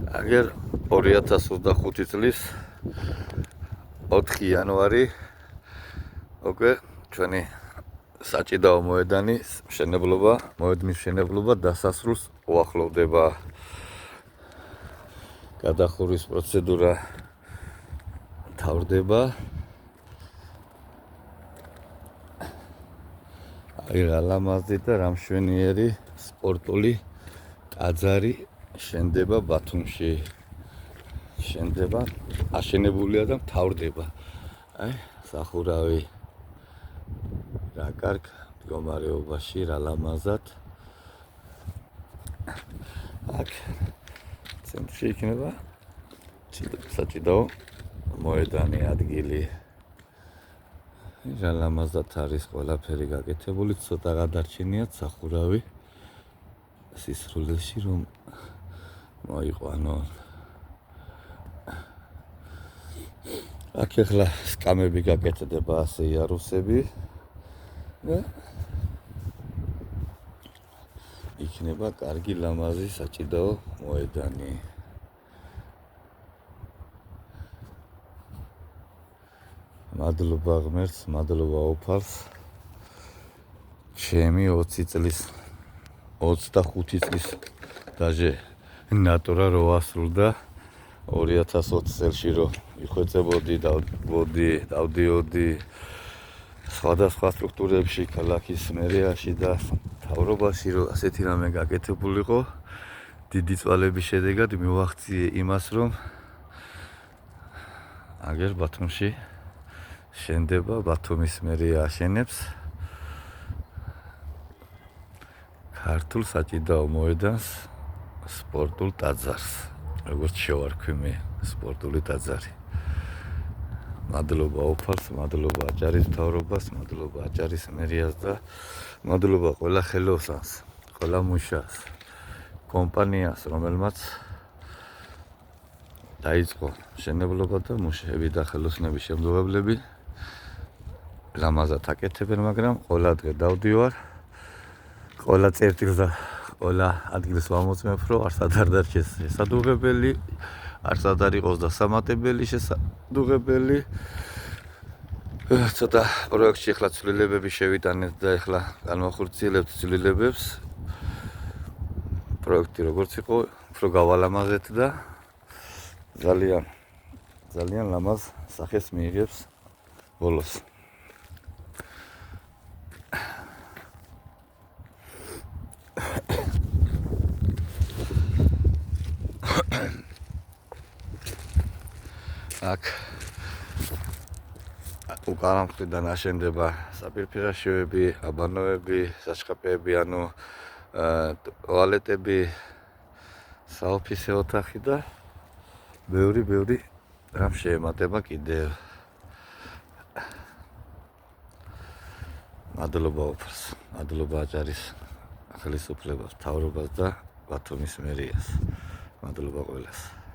აგერ 2025 წლის 4 იანვარი უკვე ჩვენი საჭიდაო მოედნის მშენებლობა დასასრულს უახლოვდება. გადახურვის პროცედურა თავდება. აი რა ლამაზი და რა მშვენიერი სპორტული ტაძარი შენდება ბათუმში. აშენებულია და მთავრდება. აი სახურავი რა კარგ მდგომარეობაში, რა ლამაზად. აქ ცენტრში იქნება საჭიდაო მოედანი ადგილი. რა ლამაზად არის ყველაფერი გაკეთებული, ცოტა გადარჩენიათ სახურავი სისრულეში რომ მოიყვანო. აქ ახლა სკამები გაკეთდება, ასე იარუსები და იქნება კარგი ლამაზი საჭიდაო მოედანი. მადლობა ღმერთს, მადლობა უფალს. ჩემი 25 წლის დაჟე ნატურა რო ასრულდა 2020 წელში რო იხვეწებოდი, დავდიოდი სხვადასხვა სტრუქტურებში, ქალაქის მერიაში და მთავრობაში რო ასეთი რამე გაკეთებულიყო, დიდი წვალების შედეგად მივახციე იმას, რომ აგერ ბათუმში შენდება, ბათუმის მერია აშენებს ქართულ საჭიდაო მოედანს, სპორტულ ტაძარს, როგორც შევარქვი მე, სპორტული ტაძარი. მადლობა უფალს, მადლობა აჭარის მთავრობას, მადლობა აჭარის მერიას და მადლობა ყველა ხელოსანს, ყველა მუშას, კომპანიას, რომელმაც დაიწყო მშენებლობა და მუშები და ხელოსნების შემდგომლები ლამაზად აკეთებენ, მაგრამ ყველა დღე დავდივარ, ყველა წერტილს და ყველა ადგილს ვამოწმებ, რომ არსად არ დარჩეს შესადუღებელი, არსად არ იყოს დასამატებელი შესადუღებელი. ცოტა პროექტში ახლა ცვლილებები შევიტანეთ და ახლა განვახორციელებთ ცვლილებებს. პროექტი როგორც იყო, უფრო გავალამაზეთ და ძალიან ლამაზ სახეს მიიღებს ბოლოს. აქ უკანა მხრიდან აშენდება საპირფირაშოები, აბანოები, საჩხაპეები, ანუ ტუალეტები, საოფისე ოთახი და ბევრი რამ შეემატება კიდევ. მადლობა უფალს, მადლობა აჭარის ხელისუფლებას, მთავრობას და ბათუმის მერიას. მადლობა ყველას.